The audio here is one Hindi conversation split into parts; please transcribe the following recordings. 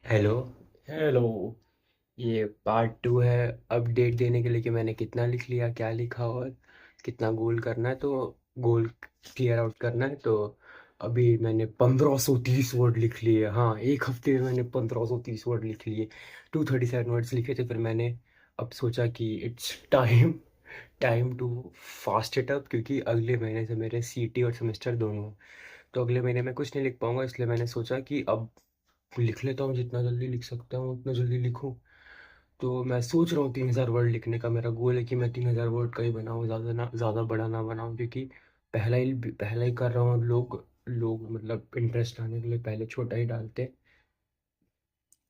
हेलो। हेलो। ये पार्ट टू है। अपडेट देने के लिए कि मैंने कितना लिख लिया, क्या लिखा और कितना गोल करना है। तो गोल क्लियर आउट करना है। तो अभी मैंने 1530 वर्ड लिख लिए। हाँ, एक हफ्ते में मैंने 1530 वर्ड लिख लिए। 237 वर्ड्स लिखे थे। फिर मैंने अब सोचा कि it's time time to fast it up, क्योंकि अगले महीने से मेरे सीटी और सेमेस्टर दोनों हैं। तो अगले महीने में कुछ नहीं लिख पाऊंगा, इसलिए मैंने सोचा कि अब लिख लेता हूँ। जितना जल्दी लिख सकता हूँ उतना जल्दी लिखूँ। तो मैं सोच रहा हूँ 3000 वर्ड लिखने का। मेरा गोल है कि मैं 3000 वर्ड का ही बनाऊँ, ज़्यादा ना, ज़्यादा बड़ा ना बनाऊँ, क्योंकि पहला ही कर रहा हूँ। लोग लोग मतलब इंटरेस्ट आने के लिए पहले छोटा ही डालते,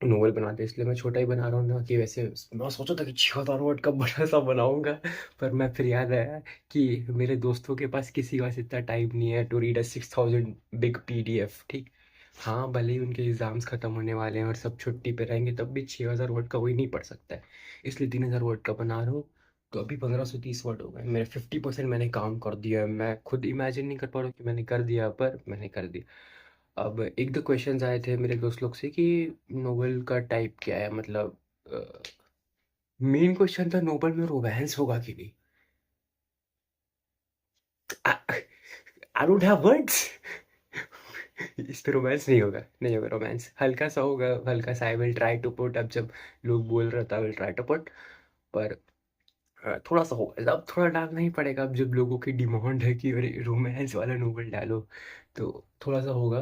नोवेल बनाते, इसलिए मैं छोटा ही बना रहा हूँ ना। कि वैसे मैं सोचा था कि 6000 वर्ड का बड़ा सा बनाऊंगा, पर मैं फिर याद आया कि मेरे दोस्तों के पास किसी के पास इतना टाइम नहीं है to read a 6000 big PDF. ठीक। हाँ, भले ही उनके एग्जाम्स खत्म होने वाले हैं और सब छुट्टी पे रहेंगे, तब भी 6000 वर्ड का कोई नहीं पढ़ सकता है। इसलिए 3000 वर्ड का बना रहा हूँ। तो अभी 1530 वर्ड हो गए मेरे। 50% मैंने काम कर दिया है। मैं खुद इमेजिन नहीं कर पा रहा हूँ कि मैंने कर दिया, पर मैंने कर दिया। अब एक दो क्वेश्चंस आए थे मेरे दोस्त लोग से कि नोवेल का टाइप क्या है, मतलब मेन क्वेश्चन था नोवेल में रोमांस होगा कि नहीं। I don't have words. इस पे रोमांस नहीं होगा, नहीं होगा रोमांस। हल्का सा होगा, हल्का सा। I will try to put, अब जब लोग बोल रहे थे I will try to put. पर थोड़ा सा होगा, अब थोड़ा डालना ही पड़ेगा। अब जब लोगों की डिमांड है कि अरे रोमांस वाला नोवेल डालो, तो थोड़ा सा होगा।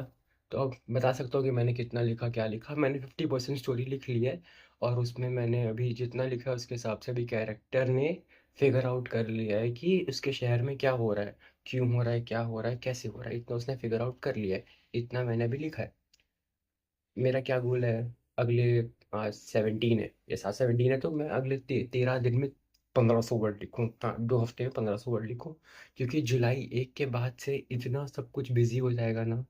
तो अब बता सकता हूँ कि मैंने कितना लिखा, क्या लिखा। मैंने 50% स्टोरी लिख ली है। और उसमें मैंने अभी जितना लिखा है उसके हिसाब से अभी कैरेक्टर ने फिगर आउट कर लिया है कि उसके शहर में क्या हो रहा है, क्यों हो रहा है, क्या हो रहा है, कैसे हो रहा है। इतना उसने फिगर आउट कर लिया है। इतना मैंने अभी लिखा है। मेरा क्या गोल है अगले, आज 17 है, ये सात 17 है, तो मैं अगले 13 दिन में 1500 वर्ड लिखूँ। हाँ, 2 हफ्ते में 1500 वर्ड लिखूँ। क्योंकि जुलाई 1 के बाद से इतना सब कुछ बिजी हो जाएगा ना।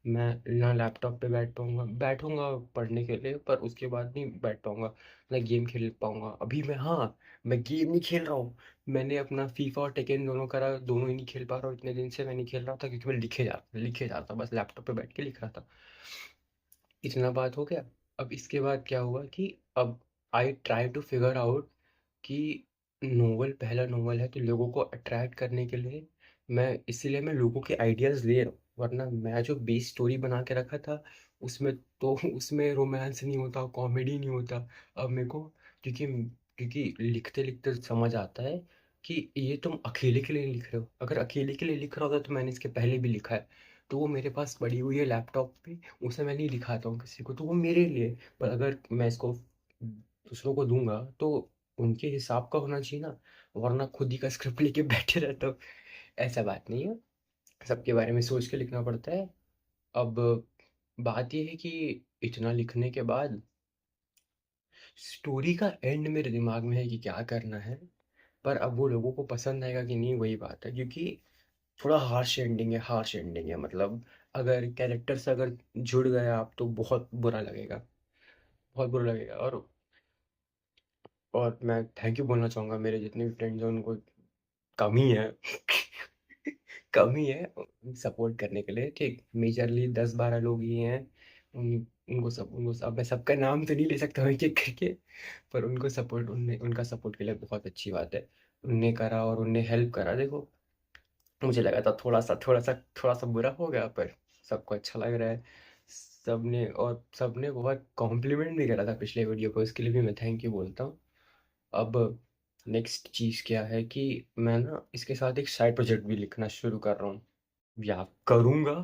मैं ना लैपटॉप पे बैठूंगा पढ़ने के लिए, पर उसके बाद नहीं बैठ पाऊंगा, ना गेम खेल पाऊंगा। अभी मैं, हाँ, मैं गेम नहीं खेल रहा हूँ। मैंने अपना फीफा और टेकन दोनों करा, दोनों ही नहीं खेल पा रहा हूँ। इतने दिन से मैं नहीं खेल रहा था क्योंकि मैं लिखे जाता बस लैपटॉप पे बैठ के लिख रहा था। इतना बात हो गया। अब इसके बाद क्या हुआ कि अब I try to figure out कि नोवेल, पहला नोवेल है, तो लोगों को अट्रैक्ट करने के लिए मैं, इसीलिए मैं लोगों के आइडियाज ले रहा हूँ। वरना मैं जो बेस स्टोरी बना के रखा था उसमें, तो उसमें रोमांस नहीं होता, कॉमेडी नहीं होता। अब मेरे को, क्योंकि क्योंकि लिखते लिखते समझ आता है कि ये तुम अकेले के लिए लिख रहे हो। अगर अकेले के लिए लिख रहा होता तो मैंने इसके पहले भी लिखा है। तो वो मेरे पास पड़ी हुई है लैपटॉप पे, उसे मैं नहीं दिखाता हूँ किसी को, तो वो मेरे लिए। पर अगर मैं इसको दूसरों को दूंगा तो उनके हिसाब का होना चाहिए ना। वरना खुद ही का स्क्रिप्ट लेके बैठे रहता हूँ। ऐसा बात नहीं है, सबके बारे में सोच के लिखना पड़ता है। अब बात यह है कि इतना लिखने के बाद स्टोरी का एंड मेरे दिमाग में है कि क्या करना है। पर अब वो लोगों को पसंद आएगा कि नहीं, वही बात है। क्योंकि थोड़ा हार्श एंडिंग है, मतलब अगर कैरेक्टर से अगर जुड़ गए आप तो बहुत बुरा लगेगा, बहुत बुरा लगेगा। और मैं थैंक यू बोलना चाहूँगा, मेरे जितने भी फ्रेंड्स हैं उनको कम ही है। कम ही है सपोर्ट करने के लिए। ठीक, मेजरली 10-12 लोग ही हैं। उनको सब मैं सबका नाम तो नहीं ले सकता हूँ एक एक करके। पर उनको सपोर्ट, उनने उनका सपोर्ट के लिए बहुत अच्छी बात है। उनने करा और उनने हेल्प करा। देखो, मुझे लगा था थोड़ा सा बुरा हो गया, पर सबको अच्छा लग रहा है। सबने बहुत कॉम्प्लीमेंट भी करा था पिछले वीडियो को, इसके लिए भी मैं थैंक यू बोलता हूँ। अब नेक्स्ट चीज़ क्या है कि मैं ना इसके साथ एक साइड प्रोजेक्ट भी लिखना शुरू कर रहा हूँ, या करूँगा।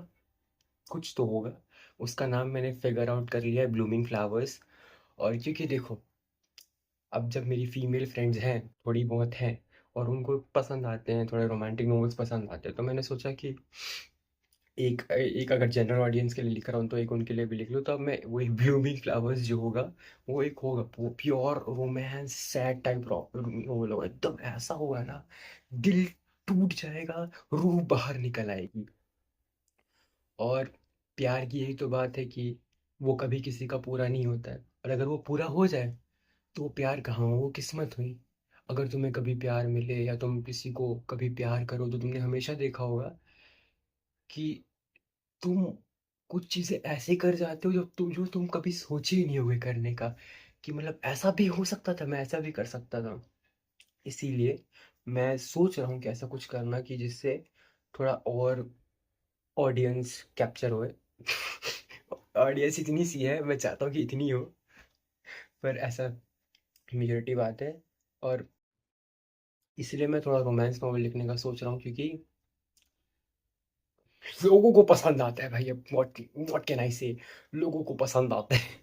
कुछ तो होगा। उसका नाम मैंने फिगर आउट कर लिया है, ब्लूमिंग फ्लावर्स। और क्योंकि देखो, अब जब मेरी फीमेल फ्रेंड्स हैं, थोड़ी बहुत हैं, और उनको पसंद आते हैं, थोड़े रोमांटिक नॉवेल्स पसंद आते हैं, तो मैंने सोचा कि एक एक अगर जनरल ऑडियंस के लिए लिख रहा हूँ तो एक उनके लिए भी लिख लूँ। तो अब मैं वही ब्लूमिंग फ्लावर्स जो होगा, वो एक होगा pure romance sad type novel होगा। एकदम ऐसा होगा ना, दिल टूट जाएगा, रूह बाहर निकल आएगी। और प्यार की यही तो बात है कि वो कभी किसी का पूरा नहीं होता है, और अगर वो पूरा हो जाए तो वो प्यार कहाँ हो, वो किस्मत हुई। अगर तुम्हें कभी प्यार मिले या तुम किसी को कभी प्यार करो, तो तुमने हमेशा देखा होगा कि तुम कुछ चीज़ें ऐसे कर जाते हो जो तुम कभी सोचे ही नहीं होगे करने का, कि मतलब ऐसा भी हो सकता था, मैं ऐसा भी कर सकता था। इसीलिए मैं सोच रहा हूँ कि ऐसा कुछ करना कि जिससे थोड़ा और ऑडियंस कैप्चर होए। ऑडियंस इतनी सी है, मैं चाहता हूँ कि इतनी हो, पर ऐसा मेजॉरिटी बात है। और इसलिए मैं थोड़ा रोमांस नॉवल लिखने का सोच रहा हूँ, क्योंकि लोगों को पसंद आता है भाई। अब व्हाट कैन आई से, लोगों को पसंद आता है।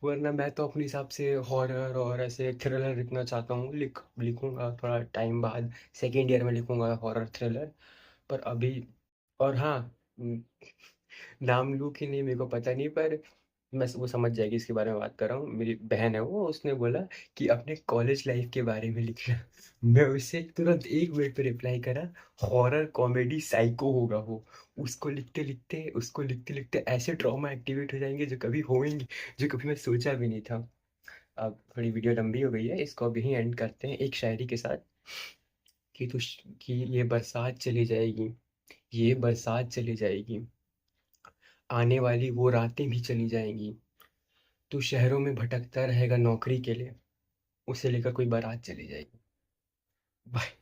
वरना मैं तो अपने हिसाब से हॉरर और ऐसे थ्रिलर लिखना चाहता हूँ, लिखूंगा थोड़ा टाइम बाद, सेकेंड ईयर में लिखूंगा हॉरर थ्रिलर। पर अभी, और हाँ, नाम लूँ कि नहीं मेरे को पता नहीं, पर मैं वो समझ जाएगी इसके बारे में बात कर रहा हूँ। मेरी बहन है वो, उसने बोला कि अपने कॉलेज लाइफ के बारे में लिखना। मैं उससे तुरंत एक मिनट पे रिप्लाई करा, हॉरर कॉमेडी साइको होगा वो। उसको लिखते लिखते ऐसे ट्रॉमा एक्टिवेट हो जाएंगे जो कभी होंगे, जो कभी मैं सोचा भी नहीं था। अब थोड़ी वीडियो लंबी हो गई है, इसको अभी ही एंड करते हैं एक शायरी के साथ। कि ये बरसात चली जाएगी, ये बरसात चली जाएगी, आने वाली वो रातें भी चली जाएंगी। तू शहरों में भटकता रहेगा नौकरी के लिए, उसे लेकर कोई बारात चली जाएगी। बाय।